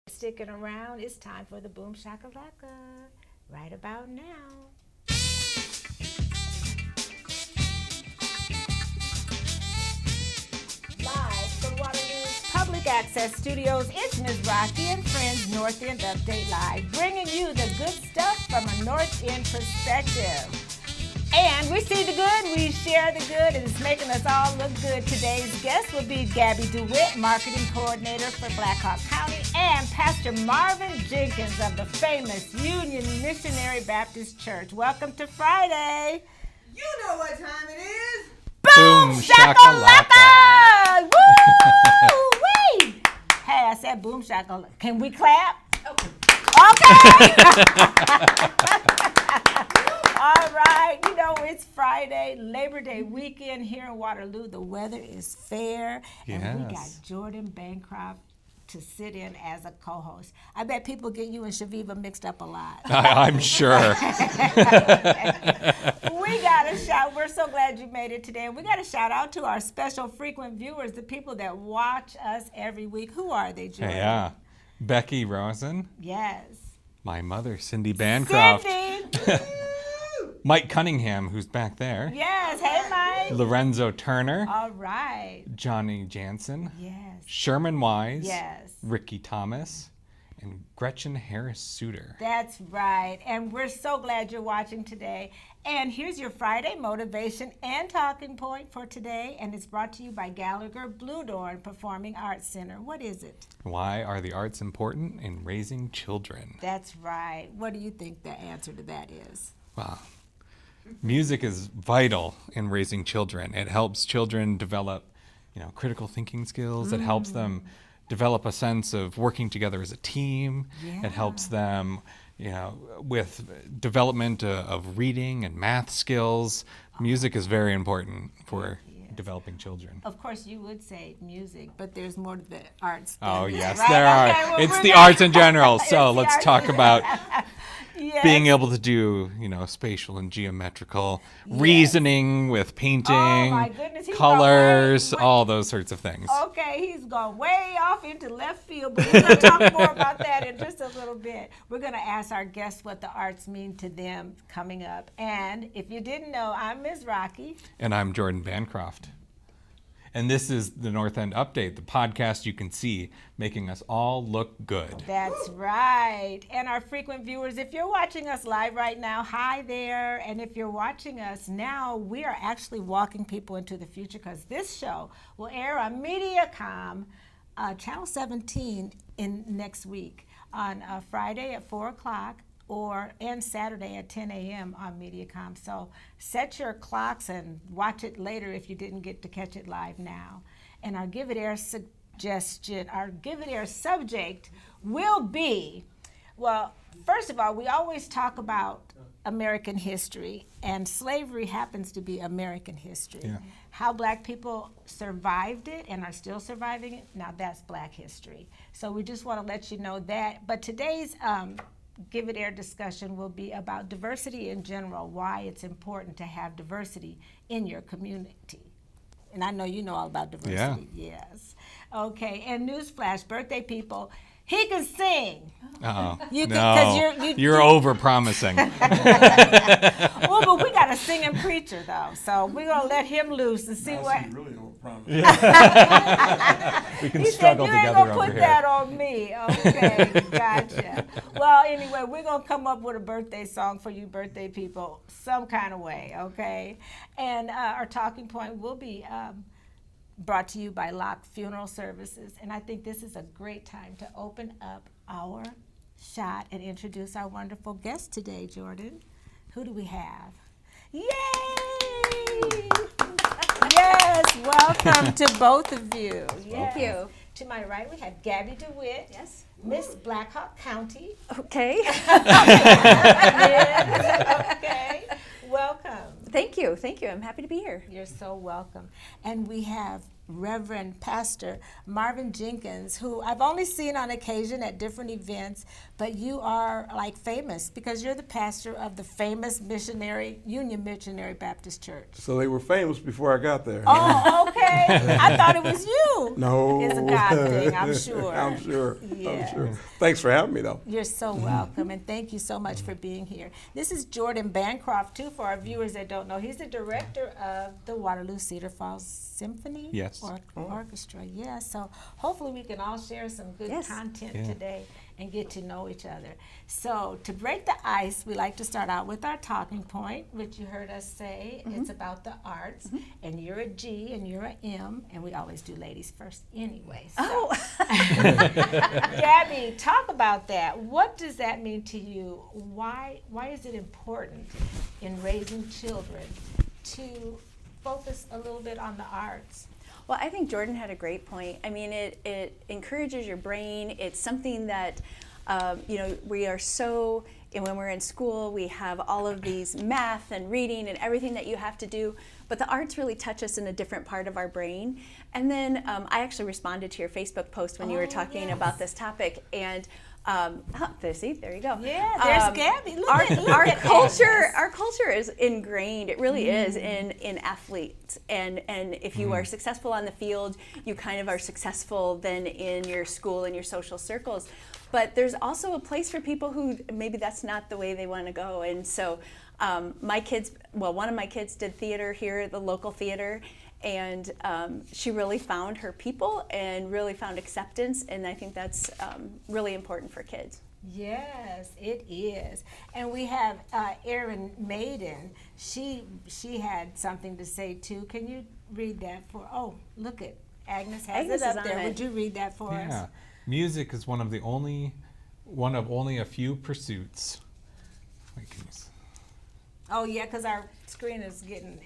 Sticking around, it's time for the Boom Shakalaka right about now. Live from Waterloo's Public Access Studios, it's Ms. Rocki and Friends Northend Update Live, bringing you the good stuff from a North End perspective. And we see the good, we share the good, and it's making us all look good. Today's guest will be Gabbi DeWitt, Marketing Coordinator for Blancroft County, and Pastor Marvin Jenkins of the famous Union Missionary Baptist Church. Welcome to Friday. You know what time it is. Boom shakalaka! Woo! Wee! Hey, I said boom shakalaka. Can we clap? Okay. All right, you know, it's Friday, Labor Day weekend here in Waterloo. The weather is fair, and we got Jordan Bancroft to sit in as a co-host. I bet people get you and Shaviva mixed up a lot. I'm sure. We got a shout. We're so glad you made it today. And we got a shout out to our special frequent viewers, the people that watch us every week. Who are they, Jordan? Yeah. Becky Rosen. Yes. My mother, Cindy Bancroft. Cindy. Mike Cunningham, who's back there. Yes. Hey, Mike. Lorenzo Turner. All right. Johnny Jansen. Yes. Sherman Wise. Yes. Ricky Thomas. And Gretchen Harris-Suter. That's right. And we're so glad you're watching today. And here's your Friday motivation and talking point for today. And it's brought to you by Gallagher Bluedorn Performing Arts Center. What is it? Why are the arts important in raising children? That's right. What do you think the answer to that is? Wow. Music is vital in raising children. It helps children develop, critical thinking skills. It helps them develop a sense of working together as a team. Yeah. It helps them, with development of reading and math skills. Music is very important for developing children. Of course, you would say music, but there's more to the arts. Oh, this, yes, right? there are. Well, it's the arts in general. So It's the let's arts talk about Yes. being able to do, spatial and geometrical reasoning with painting, Oh, my goodness, he's colors, gone way- all those sorts of things. Okay, he's gone way off into left field, but we're going to talk more about that in just a little bit. We're going to ask our guests what the arts mean to them coming up. And if you didn't know, I'm Ms. Rocki. And I'm Jordan Bancroft. And this is the Northend Update, the podcast you can see making us all look good. That's right. And our frequent viewers, if you're watching us live right now, hi there. And if you're watching us now, we are actually walking people into the future because this show will air on Mediacom, Channel 17 in next week on Friday at 4 o'clock. And Saturday at 10 a.m. on Mediacom. So set your clocks and watch it later if you didn't get to catch it live now. And our Give It Air suggestion, our Give It Air subject will be, well, first of all, we always talk about American history, and slavery happens to be American history. Yeah. How black people survived it and are still surviving it, now that's black history. So we just want to let you know that. But today's Give It Air discussion will be about diversity in general, why it's important to have diversity in your community. And I know you know all about diversity. Yeah. Yes. Okay, and newsflash, birthday people, he can sing. Uh-oh. You No, can, you're over-promising. Well, but we got a singing preacher, though, so we're going to let him loose and see what... Really don't promise. We can He struggle said, you ain't together gonna over put here. that on me. Okay, gotcha. Well, anyway, we're gonna come up with a birthday song for you birthday people some kind of way, okay? And our talking point will be brought to you by Locke Funeral Services. And I think this is a great time to open up our shot and introduce our wonderful guest today, Jordan. Who do we have? Yay! Yes, welcome to both of you. Yes. Thank you. To my right, we have Gabbi DeWitt. Yes. Miss Blancroft County. Okay. Okay. Welcome. Thank you. Thank you. I'm happy to be here. You're so welcome. And we have Reverend Pastor Marvin Jenkins, who I've only seen on occasion at different events, but you are like famous because you're the pastor of the famous Union Missionary Baptist Church. So they were famous before I got there. Oh, okay. I thought it was you. No. It's a God thing, I'm sure. I'm sure. Yes. I'm sure. Thanks for having me, though. You're so welcome, and thank you so much for being here. This is Jordan Bancroft, too, for our viewers that don't know. He's the director of the Waterloo Cedar Falls Symphony Orchestra. Yeah, so hopefully we can all share some good content today and get to know each other. So to break the ice, we like to start out with our talking point, which you heard us say. It's about the arts, and you're a G and you're a M, and we always do ladies first anyway. So. Gabbi, talk about that. What does that mean to you? Why is it important in raising children to focus a little bit on the arts? Well, I think Jordan had a great point. I mean, it encourages your brain. It's something that, we are so, and when we're in school, we have all of these math and reading and everything that you have to do, but the arts really touch us in a different part of our brain. And then I actually responded to your Facebook post when you were talking about this topic, and see, there you go. Yeah, there's Gabbi. Our culture is ingrained. It really is in athletes, and if you are successful on the field, you kind of are successful then in your school and your social circles. But there's also a place for people who maybe that's not the way they want to go, and so my kids. Well, one of my kids did theater here at the local theater. And she really found her people and really found acceptance, and I think that's really important for kids. Yes, it is. And we have Erin Maiden. She had something to say too. Can you read that for? Oh, look it. Agnes has Agnes it is up on there. it. Would you read that for us? Yeah, music is one of only a few pursuits. Wait, can you see? Oh yeah, because our screen is getting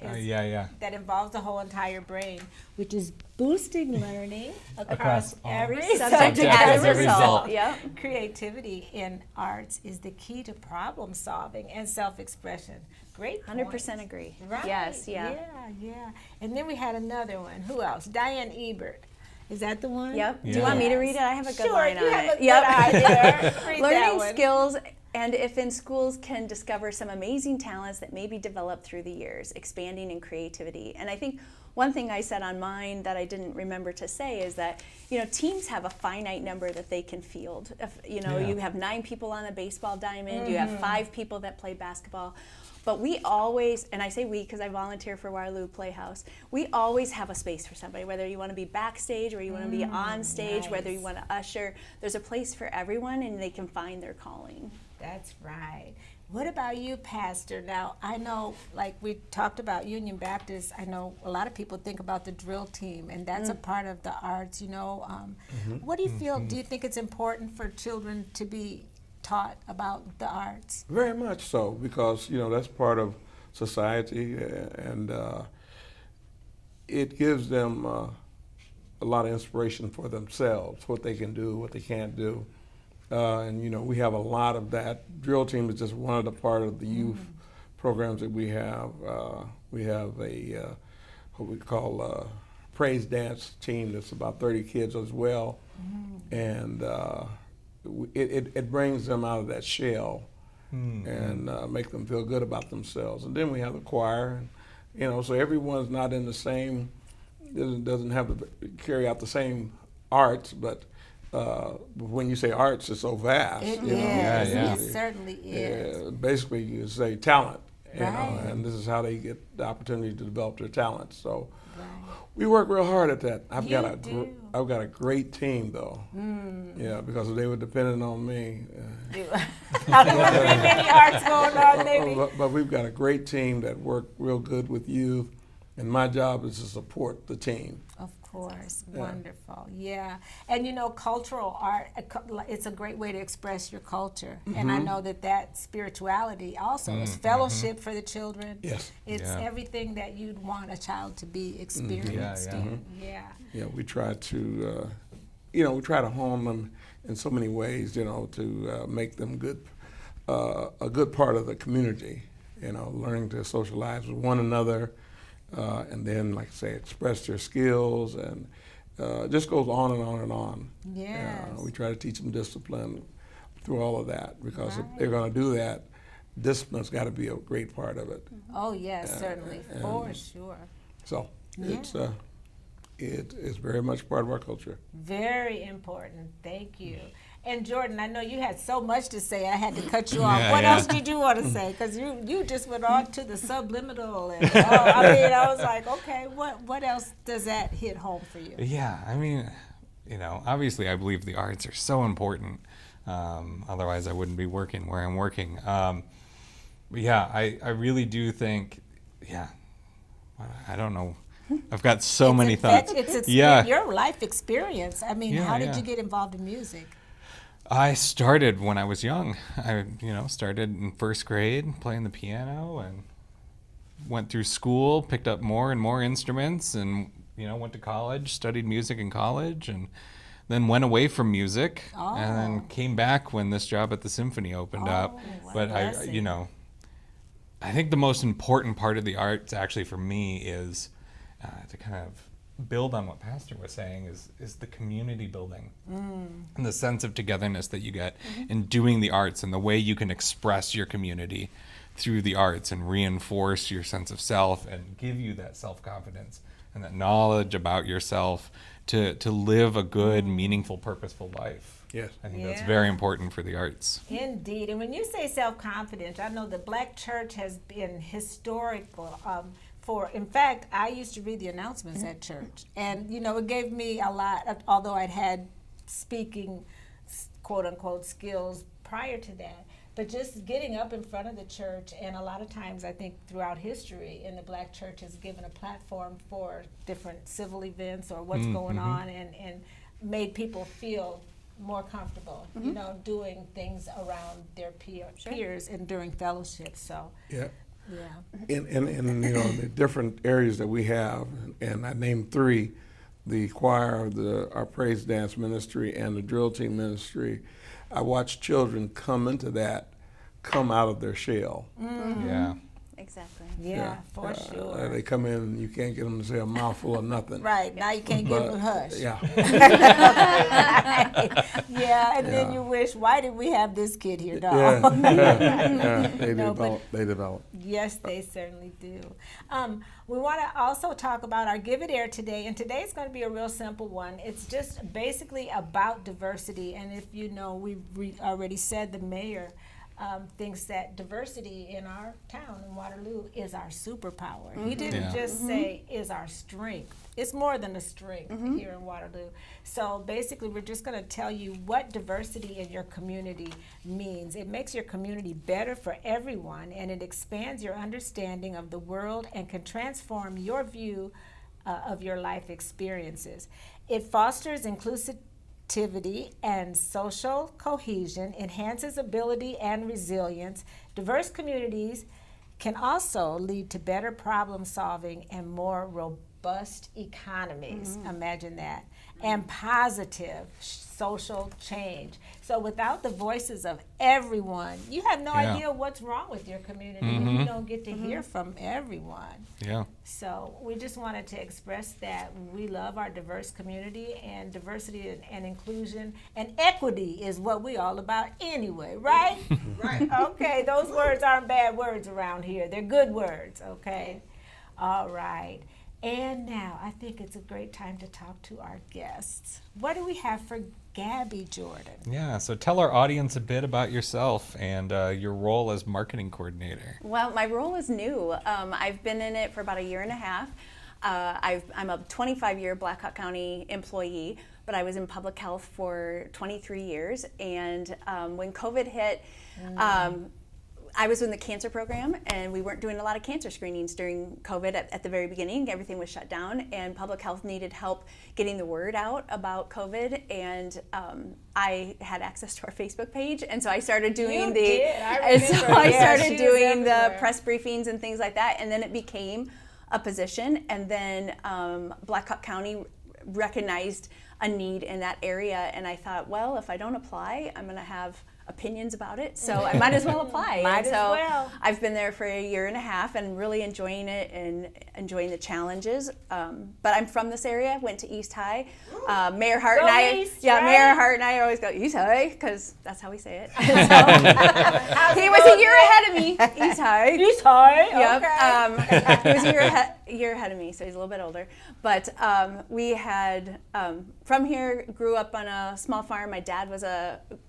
that involves the whole entire brain, which is boosting learning across every subject as a a result. Yep. Creativity in arts is the key to problem solving and self-expression. Great point. 100% agree. Right. Yes, yeah. Yeah. And then we had another one. Who else? Diane Ebert. Is that the one? Yep. Yeah. Do you want me to read it? I have a good line on you have it. a good eye there. Read that Learning one. skills, and if in schools can discover some amazing talents that may be developed through the years, expanding in creativity. And I think one thing I said on mine that I didn't remember to say is that, teams have a finite number that they can field. If, you have 9 people on a baseball diamond, you have 5 people that play basketball. But we always, and I say we because I volunteer for Waterloo Playhouse, we always have a space for somebody, whether you want to be backstage or you want to be on stage, whether you want to usher. There's a place for everyone, and they can find their calling. That's right. What about you, Pastor? Now, I know, like we talked about Union Baptist, I know a lot of people think about the drill team, and that's a part of the arts, What do you feel, do you think it's important for children to be taught about the arts? Very much so, because, that's part of society, and it gives them a lot of inspiration for themselves, what they can do, what they can't do. And we have a lot of that. Drill team is just one of the part of the youth programs that we have. We have a what we call a praise dance team that's about 30 kids as well, and it brings them out of that shell and make them feel good about themselves. And then we have the choir, and, so everyone's not in the same, doesn't have to carry out the same arts, but when you say arts, it's so vast. It is. It certainly is. Basically, you say talent, Right. and this is how they get the opportunity to develop their talents. So we work real hard at that. I've got a great team, though. Yeah, because if they were dependent on me. There wouldn't be many arts going on, maybe. But we've got a great team that work real good with youth, and my job is to support the team. Of course, wonderful, yeah. And cultural art, it's a great way to express your culture. And I know that spirituality also is fellowship for the children. Yes. It's everything that you'd want a child to be experienced in. Yeah, we try to, we try to hone them in so many ways, to make them a good part of the community, learning to socialize with one another, and then, like I say, express their skills, and just goes on and on and on. Yes. We try to teach them discipline through all of that, because if Right. they're going to do that, discipline's got to be a great part of it. Oh, yes, certainly, for sure. So Yeah. it is very much part of our culture. Very important. Thank you. And Jordan, I know you had so much to say. I had to cut you off. Yeah, What yeah. else did you want to say? Because you just went on to the subliminal, and I was like, okay, what else does that hit home for you? Yeah, I mean, obviously I believe the arts are so important. Otherwise I wouldn't be working where I'm working. But yeah, I really do think, I don't know. I've got so many thoughts. It's Yeah. your life experience. I mean, Yeah, how did yeah. you get involved in music? I started when I was young. I, started in first grade playing the piano, and went through school, picked up more and more instruments, and went to college, studied music in college, and then went away from music, and then came back when this job at the symphony opened up. what a But blessing. I think the most important part of the arts actually for me is to kind of build on what Pastor was saying is the community building and the sense of togetherness that you get in doing the arts, and the way you can express your community through the arts and reinforce your sense of self and give you that self-confidence and that knowledge about yourself to live a good, meaningful, purposeful life. Yes. I think that's Yeah. very important for the arts. Indeed. And when you say self-confidence, I know the Black church has been historical. In fact, I used to read the announcements at church. And, it gave me a lot, although I'd had speaking, quote unquote, skills prior to that. But just getting up in front of the church, and a lot of times I think throughout history in the Black church has given a platform for different civil events or what's going on, and made people feel more comfortable, doing things around their peers and during fellowship. So, Yeah. yeah. In the different areas that we have, and I named three: the choir, our praise dance ministry, and the drill team ministry. I watch children come out of their shell. Yeah. Exactly. Yeah, for sure. They come in and you can't get them to say a mouthful of nothing. Right, now you can't give them a hush. Yeah. Yeah, and then Yeah. you wish, why did we have this kid here, dog? Yeah. They No, develop. They develop. Yes, they certainly do. We want to also talk about our Give It Air today, and today's going to be a real simple one. It's just basically about diversity, and if you know, we already said the mayor thinks that diversity in our town in Waterloo is our superpower. He didn't Yeah. just say is our strength. It's more than a strength here in Waterloo. So basically, we're just going to tell you what diversity in your community means. It makes your community better for everyone, and it expands your understanding of the world and can transform your view of your life experiences. It fosters inclusivity and social cohesion, enhances ability and resilience. Diverse communities can also lead to better problem solving and more robust economies. Imagine that. And positive social change. So without the voices of everyone, you have no Yeah. idea what's wrong with your community if you don't get to hear from everyone. Yeah. So we just wanted to express that we love our diverse community, and diversity and inclusion and equity is what we all about anyway, right? Right. Okay, those words aren't bad words around here. They're good words, okay? All right. And now I think it's a great time to talk to our guests. What do we have for Gabbi, Jordan? Yeah, so tell our audience a bit about yourself and your role as marketing coordinator. Well, my role is new. I've been in it for about a year and a half. I'm a 25-year Black Hawk County employee, but I was in public health for 23 years. And when COVID hit, I was in the cancer program, and we weren't doing a lot of cancer screenings during COVID at the very beginning. Everything was shut down, and public health needed help getting the word out about COVID. And I had access to our Facebook page, and so I started doing You did. I and so remember. I Yeah, started she was doing the everywhere. press briefings and things like that. And then it became a position, and then Black Hawk County recognized a need in that area, and I thought, well, if I don't apply, I'm going to have opinions about it, so I might as well apply. Might And as so well. I've been there for a year and a half and really enjoying it and enjoying the challenges. But I'm from this area, went to East High. Mayor Hart Go and I, East, yeah, right? Mayor Hart and I always go East High because that's how we say it. So, he was a year ahead of me, East High. East High. Yep. Okay. He was a year ahead of me, so he's a little bit older. But we had from here, grew up on a small farm. My dad was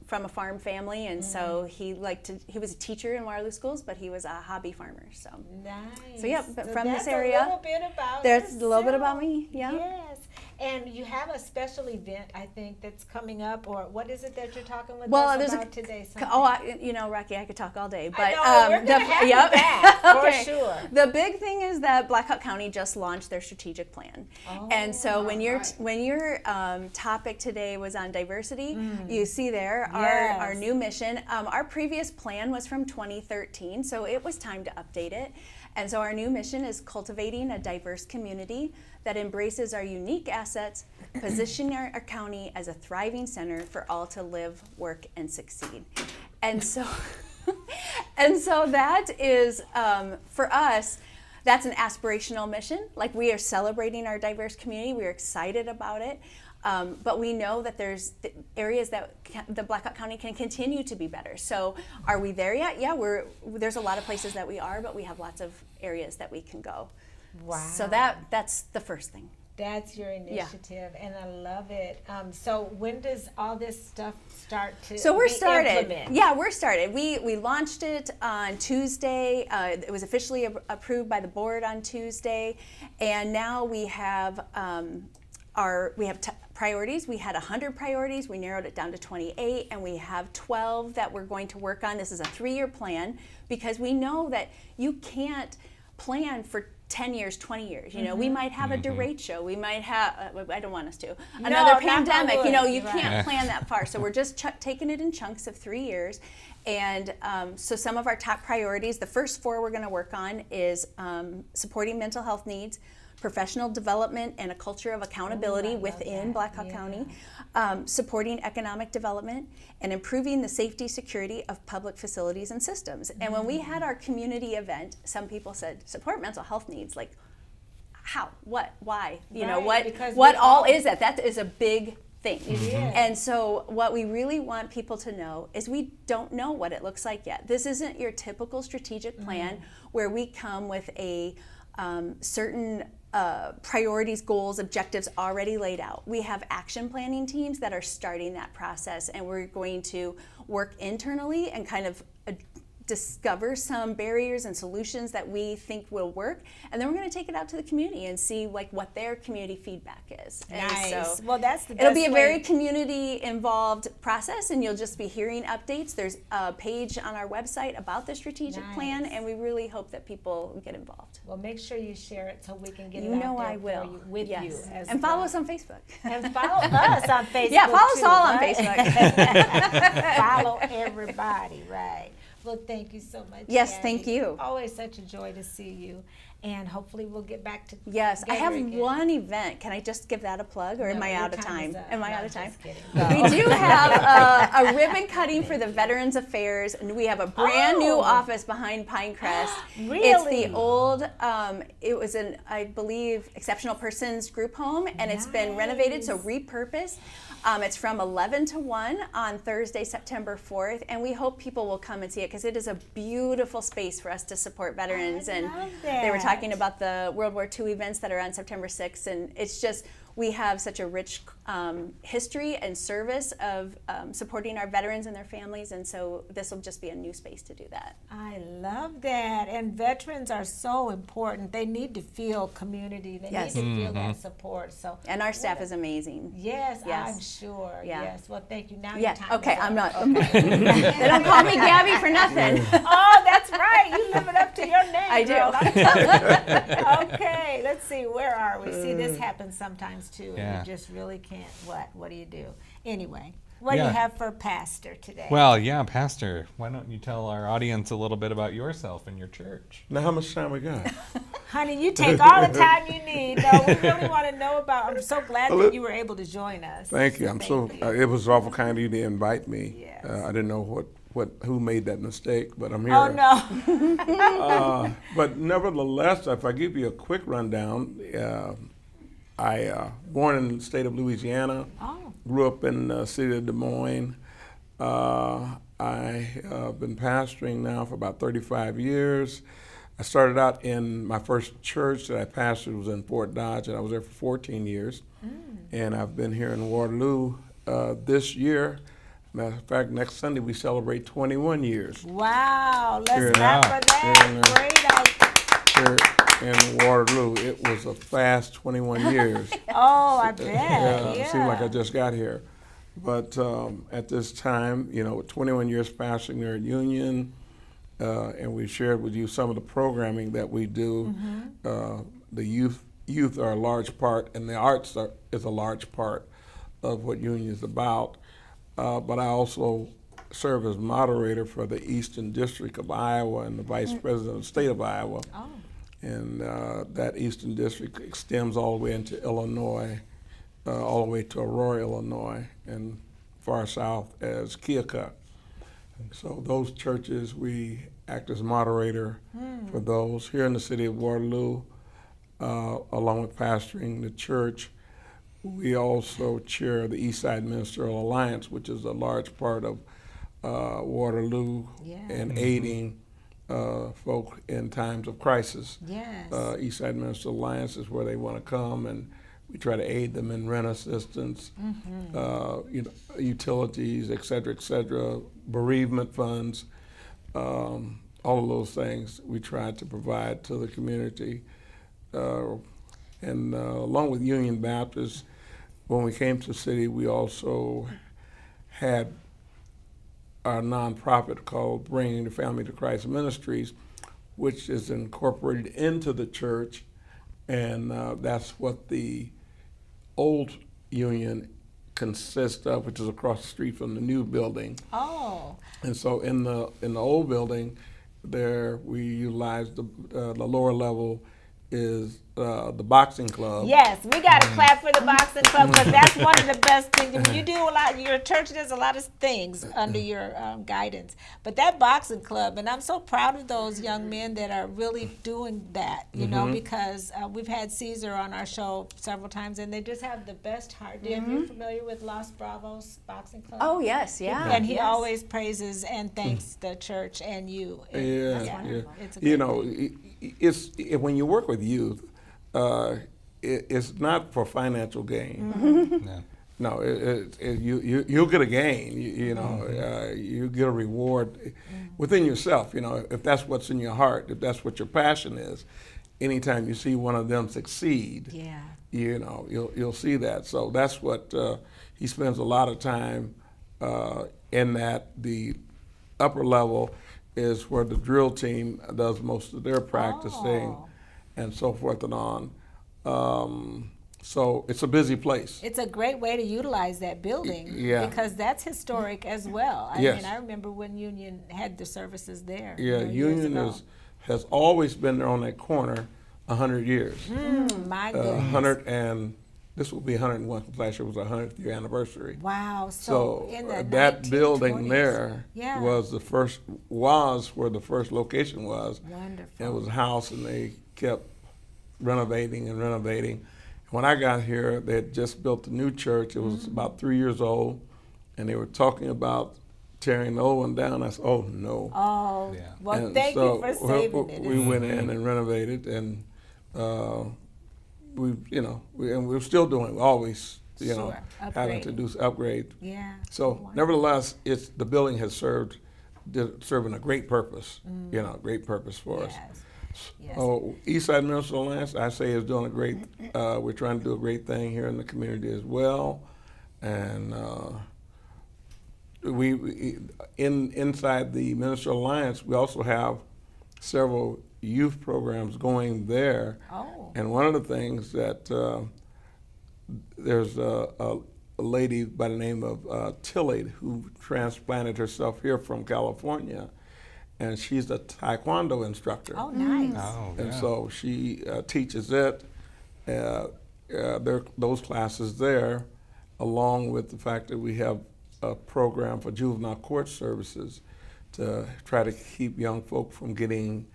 from a farm family, and so he was a teacher in Waterloo schools, but he was a hobby farmer. So Nice. So, yep, but from this that's area, a little bit about there's a little bit yourself. about me. Yeah. Yes. And you have a special event, I think, that's coming up, or what is it that you're talking with Well, us there's about today? Rocki, I could talk all day, but I know, we're gonna have you back, for sure. The big thing is that Black Hawk County just launched their strategic plan, and so when your topic today was on diversity, you see there our new mission. Our previous plan was from 2013, so it was time to update it. And so our new mission is cultivating a diverse community that embraces our unique assets, positioning our county as a thriving center for all to live, work, and succeed. And so, that is, for us, that's an aspirational mission. Like, we are celebrating our diverse community. We're excited about it. But we know that there's areas that the Black Hawk County can continue to be better. So are we there yet? Yeah, there's a lot of places that we are, but we have lots of areas that we can go. Wow. So that's the first thing. That's your initiative, and I love it. So when does all this stuff start to So we're be started. implemented? Yeah, we're started. We launched it on Tuesday. It was officially approved by the board on Tuesday, and now we have priorities. We had 100 priorities. We narrowed it down to 28, and we have 12 that we're going to work on. This is a 3-year plan because we know that you can't plan for 10 years, 20 years. You know, we might have a derecho. We might have, I don't want us to, another pandemic. You know, you can't plan that far. So we're just taking it in chunks of 3 years. And so some of our top priorities, the first 4 we're going to work on is supporting mental health needs, professional development, and a culture of accountability within Black Hawk County, supporting economic development, and improving the safety, security of public facilities and systems. And when we had our community event, some people said, support mental health needs. Like, how? What? Why? You know, what all is that? That is a big thing. And so what we really want people to know is we don't know what it looks like yet. This isn't your typical strategic plan where we come with a certain priorities, goals, objectives already laid out. We have action planning teams that are starting that process, and we're going to work internally and kind of discover some barriers and solutions that we think will work, and then we're going to take it out to the community and see like what their community feedback is. Nice. And so well, that's the best it'll be a very way. community involved process, and you'll just be hearing updates. There's a page on our website about the strategic plan, and we really hope that people get involved. Well, make sure you share it so we can get You it know out there I will. for you, with Yes. you. As And follow well. us on Facebook. And follow us on Facebook. Yeah, follow us too, all on right? Facebook. Follow everybody, right? Well, thank you so much. Yes, Gabbi. thank you. Always such a joy to see you, and hopefully we'll get back to. Yes, I have again. one event. Can I just give that a plug, or am No, I your out of time time? is up. Am I No, out of time? just kidding. We do have a ribbon cutting for the Veterans Affairs, and we have a brand new Oh. office behind Pinecrest. Really? It's the old, it was an, I believe, exceptional persons group home, and it's been renovated, so repurposed. It's from 11 to 1 on Thursday, September 4th, and we hope people will come and see it because it is a beautiful space for us to support veterans. I And love they were that. talking about the World War II events that are on September 6th, and it's just, we have such a rich history and service of supporting our veterans and their families, and so this will just be a new space to do that. I love that. And veterans are so important. They need to feel community. They Yes. need to feel that support. So And our staff is amazing. yes, Yes. I'm sure. Yeah. Yes. Well, thank you. Now Yeah, your time okay, is up. I'm not. Okay. They don't call me Gabbi for nothing. Oh, that's right. You live it up to your name. I do. Girl. I'm telling you. Okay, let's see. Where are we? See, this happens sometimes too. Yeah. And you just really can't. What do you do? Anyway, what do you Yeah. have for Pastor today? Well, yeah, Pastor, why don't you tell our audience a little bit about yourself and your church? Now, how much time we got? Honey, you take all the time you need. No, we really want to know about. I'm so glad that you were able to join us. Thank you. I'm so. It was awful kind of you to invite me. Yes. I didn't know who made that mistake, but I'm here. Oh no. But nevertheless, if I give you a quick rundown, I born in the state of Louisiana. Oh. Grew up in the city of Des Moines. I've been pastoring now for about 35 years. I started out in my first church that I pastored was in Fort Dodge, and I was there for 14 years. And I've been here in Waterloo this year. Matter of fact, next Sunday we celebrate 21 years Wow. Here Let's clap for that. here in Waterloo. It was a fast 21 years. Oh, I bet. Yeah, Yeah. it seemed like I just got here. But at this time, with 21 years pastoring there at Union, and we shared with you some of the programming that we do. The youth are a large part, and the arts is a large part of what Union is about. But I also serve as moderator for the Eastern District of Iowa and the Vice President of the state of Iowa. Oh. And that Eastern District extends all the way into Illinois, all the way to Aurora, Illinois, and far south as Keokuk. So those churches, we act as moderator for those here in the city of Waterloo, along with pastoring the church. We also chair the Eastside Ministerial Alliance, which is a large part of Waterloo and aiding folk in times of crisis. Yes. Eastside Ministerial Alliance is where they want to come, and we try to aid them in rent assistance, utilities, et cetera, bereavement funds, all of those things we try to provide to the community. And along with Union Baptist, when we came to the city, we also had our nonprofit called Bringing the Family to Christ Ministries, which is incorporated into the church, and that's what the old Union consists of, which is across the street from the new building. Oh. And so in the old building, there we utilize the lower level is the boxing club. Yes, we got to clap for the boxing club because that's one of the best things. I mean, you do a lot. Your church does a lot of things under your guidance, but that boxing club, and I'm so proud of those young men that are really doing that. You know, because we've had Caesar on our show several times, and they just have the best heart. Are you familiar with Los Bravos Boxing Club? Oh yes, yeah. And he yes. always praises and thanks the church and you. And Yeah. It's a great thing. It's when you work with youth, it's not for financial gain. No, you'll get a gain. You get a reward within yourself. If that's what's in your heart, if that's what your passion is. Anytime you see one of them succeed, you'll see that. So that's what he spends a lot of time in that. The upper level is where the drill team does most of their practicing and so forth and on. So it's a busy place. It's a great way to utilize that building because that's historic as well. I mean, I remember when Union had the services there. Yeah, Union has always been there on that corner 100 years. My goodness. 100 and this will be 101 because last year was our 100th year anniversary. Wow. So in the that building 1920s. there was where the first location was. Wonderful. It was a house, and they kept renovating and renovating. When I got here, they had just built a new church. It was about 3 years old, and they were talking about tearing the old one down. I said, "Oh no!" Oh, well, And thank so you for saving it. We went in and renovated, and we're still doing always, having to do upgrade. Yeah. So, nevertheless, the building has serving a great purpose. Great purpose for us. Yes. Oh, Eastside Ministerial Alliance, I say, is doing a great. We're trying to do a great thing here in the community as well, and inside the Ministerial Alliance, we also have several youth programs going there. Oh. And one of the things that there's a lady by the name of Tilly who transplanted herself here from California, and she's a Taekwondo instructor. Oh, nice. Oh, And yeah. so she teaches it, those classes there, along with the fact that we have a program for juvenile court services to try to keep young folk from getting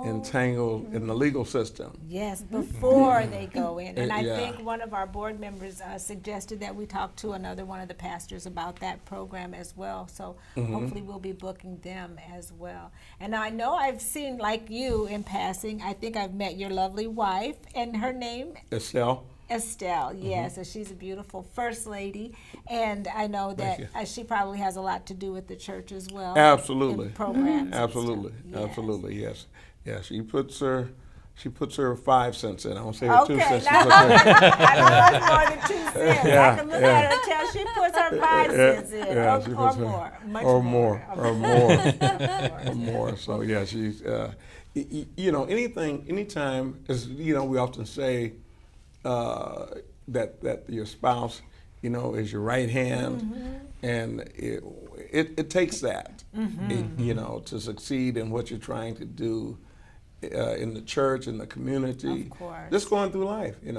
entangled in the legal system. Yes, before they go in. And I Yeah. think one of our board members suggested that we talk to another one of the pastors about that program as well. So hopefully we'll be booking them as well. And I know I've seen, like you in passing, I think I've met your lovely wife, and her name? Estelle? Estelle, yes, and she's a beautiful first lady, and I know that you. she probably has a lot to do with the church as well. Absolutely. in programs and Absolutely, stuff. Yes. absolutely, yes. Yeah, she puts her 5 cents in. I don't say her 2 Okay, cents. now She puts her, I know it's more than 2 cents. Yeah, I can look at her and tell she puts her 5 cents in, yeah, she or puts her- more, much or more, more. Or more. So yeah, she's anytime, as we often say that your spouse is your right hand, and it takes that to succeed in what you're trying to do in the church, in the community, Of course. just going through life. Yes,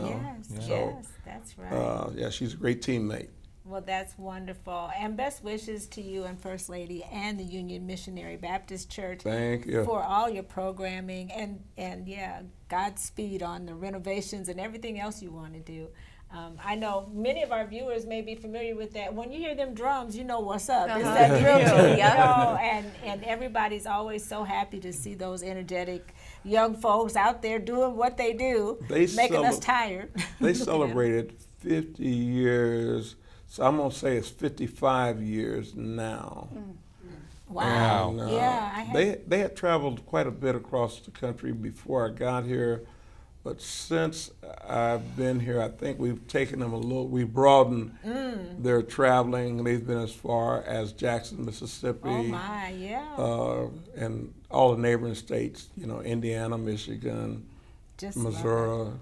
So yes, that's right. yeah, she's a great teammate. Well, that's wonderful. And best wishes to you and First Lady and the Union Missionary Baptist Church Thank you. for all your programming, and yeah, Godspeed on the renovations and everything else you want to do. I know many of our viewers may be familiar with that. When you hear them drums, you know what's up. It's that drill team, and everybody's always so happy to see those energetic young folks out there doing what they do, making us tired. They celebrated 50 years, so I'm going to say it's 55 years now. Wow. And, Yeah, they had traveled quite a bit across the country before I got here, but since I've been here, I think we've taken them we've broadened their traveling. They've been as far as Jackson, Mississippi. Oh my, yeah. And all the neighboring states, Indiana, Michigan, Just Missouri,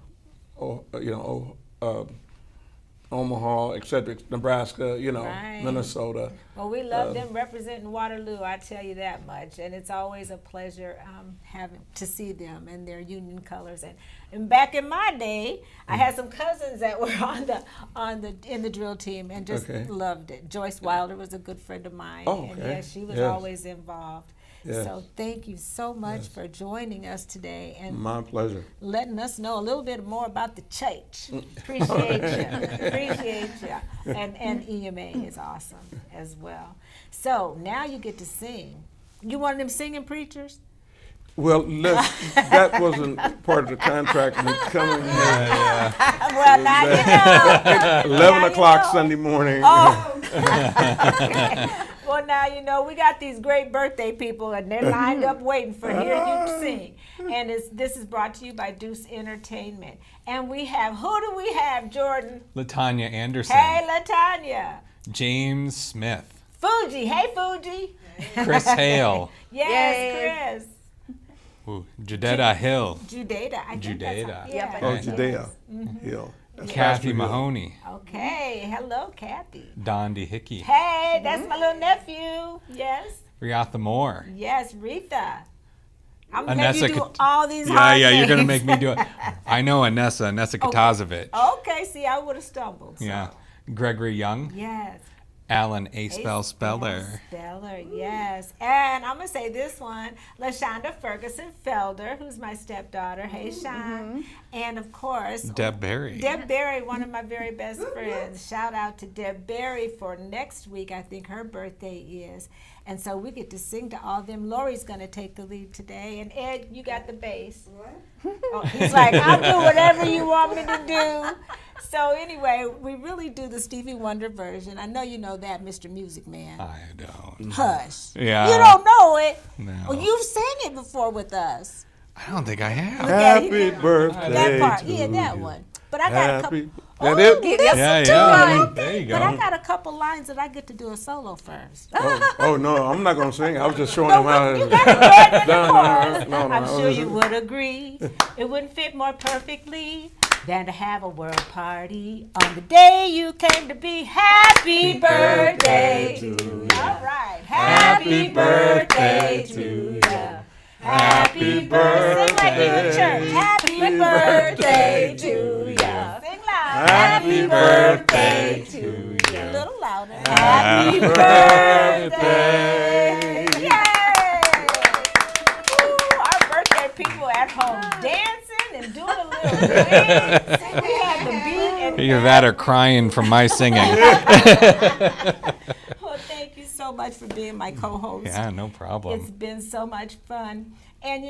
Omaha, etc., Nebraska, Right. Minnesota. Well, we love them representing Waterloo, I tell you that much, and it's always a pleasure having to see them in their Union colors. And back in my day, I had some cousins that were in the drill team and just Okay. loved it. Joyce Wilder was a good friend of mine, Oh, and okay. yeah, she was Yes. always involved. Yes. So thank you so much for joining us today and My pleasure. letting us know a little bit more about the church. Appreciate you. Appreciate you. And EMA is awesome as well. So now you get to sing. You one of them singing preachers? Well, that wasn't part of the contract. Coming here, Well, now you know. 11 Now o'clock you know. Sunday morning. Oh. Well, now you know we got these great birthday people, and they're lined up waiting for hear you sing. And this is brought to you by Deuce Entertainment. And we have, who do we have, Jordan? Latanya Anderson, Hey, Latanya. James Smith, Fuji. Hey, Fuji. Chris Hale, Yes, Chris. ooh, Judetta Hill, Judea. I think that's Judea. how- Yep, yeah. Oh, Okay. Judea Hill. That's Kathy Pastor Hill. Mahoney, Okay. Hello, Kathy. Dondi Hickey, Hey, that's my little nephew. Yes. Riatha Moore. Yes, Rita. I'm gonna Anessa make you do Kat- all these Yeah, hard you're gonna names. make me do it. I know Anessa Katazovich. Okay, see, I would have stumbled. So. Yeah, Gregory Young, Yes. Alan A. Speller, Speller, yes. And I'm going to say this one, LaShonda Ferguson Felder, who's my stepdaughter. Hey, Sean. And, of course, Deb Berry. Deb Berry, one of my very best friends. Shout out to Deb Berry for next week. I think her birthday is. And so we get to sing to all of them. Lori's going to take the lead today. And Ed, you got the bass. What? Oh, he's like, I'll do whatever you want me to do. So anyway, we really do the Stevie Wonder version. I know you know that, Mr. Music Man. I don't. Hush. Yeah. You don't know it. No. Well, you've sang it before with us. I don't think I have. Look at it. Happy birthday That part, to yeah, that you. one. But I got a couple. Happy. Oh, That it? listen Yeah, to yeah. it. There you But I go. got a couple lines that I get to do a solo first. Oh no, I'm not gonna sing. I was just showing No, them how. you got it right in the No, chorus. no, I'm I sure was- you would agree. It wouldn't fit more perfectly than to have a world party on the day you came to be. Happy birthday to you. All right. Happy birthday to you. Happy birthday. Sing like you in church. Happy birthday to ya. Sing loud. Happy birthday to you. A little louder. Happy birthday. Yay! Ooh, our birthday people at home dancing and doing a little dance. We had the beat and Either that or crying from my singing. Well, thank you so much for being my co-host. Yeah, no problem. It's been so much fun. And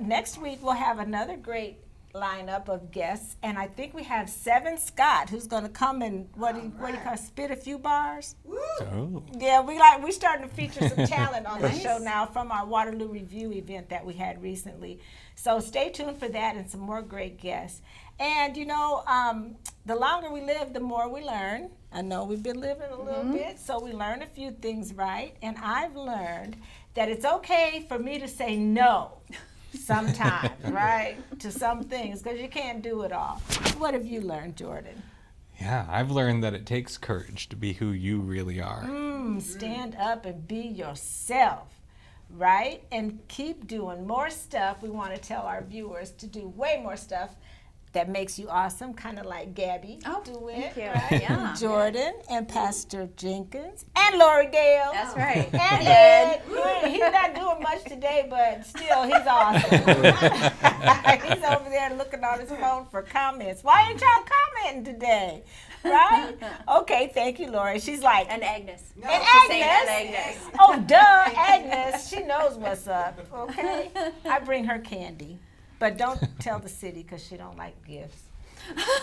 next week we'll have another great lineup of guests. And I think we have Seven Scott, who's going to come and what do you call spit a few bars? Oh. Yeah, we're starting to feature some talent on the show now from our Waterloo Review event that we had recently. So stay tuned for that and some more great guests. And the longer we live, the more we learn. I know we've been living a little bit, so we learn a few things right. And I've learned that it's okay for me to say no sometimes, right, to some things, because you can't do it all. What have you learned, Jordan? Yeah, I've learned that it takes courage to be who you really are. Stand up and be yourself, right? And keep doing more stuff. We want to tell our viewers to do way more stuff that makes you awesome, kind of like Gabbi, DeWitt, thank you. right? Yeah. Jordan and Pastor Jenkins and Lori Gale. That's right. And Ed. He's not doing much today, but still, he's awesome. He's over there looking on his phone for comments. Why ain't y'all commenting today? Right? Okay, thank you, Lori. She's like, And Agnes. No. and She's saying Agnes. and Agnes. Oh, duh, Agnes. She knows what's up, okay? I bring her candy. But don't tell the city because she don't like gifts.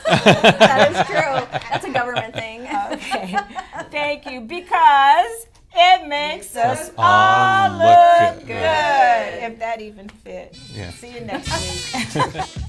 That is true. That's a government thing. Okay. Thank you. Because it makes us all all look look good. good. If that even fits. Yeah. See you next week.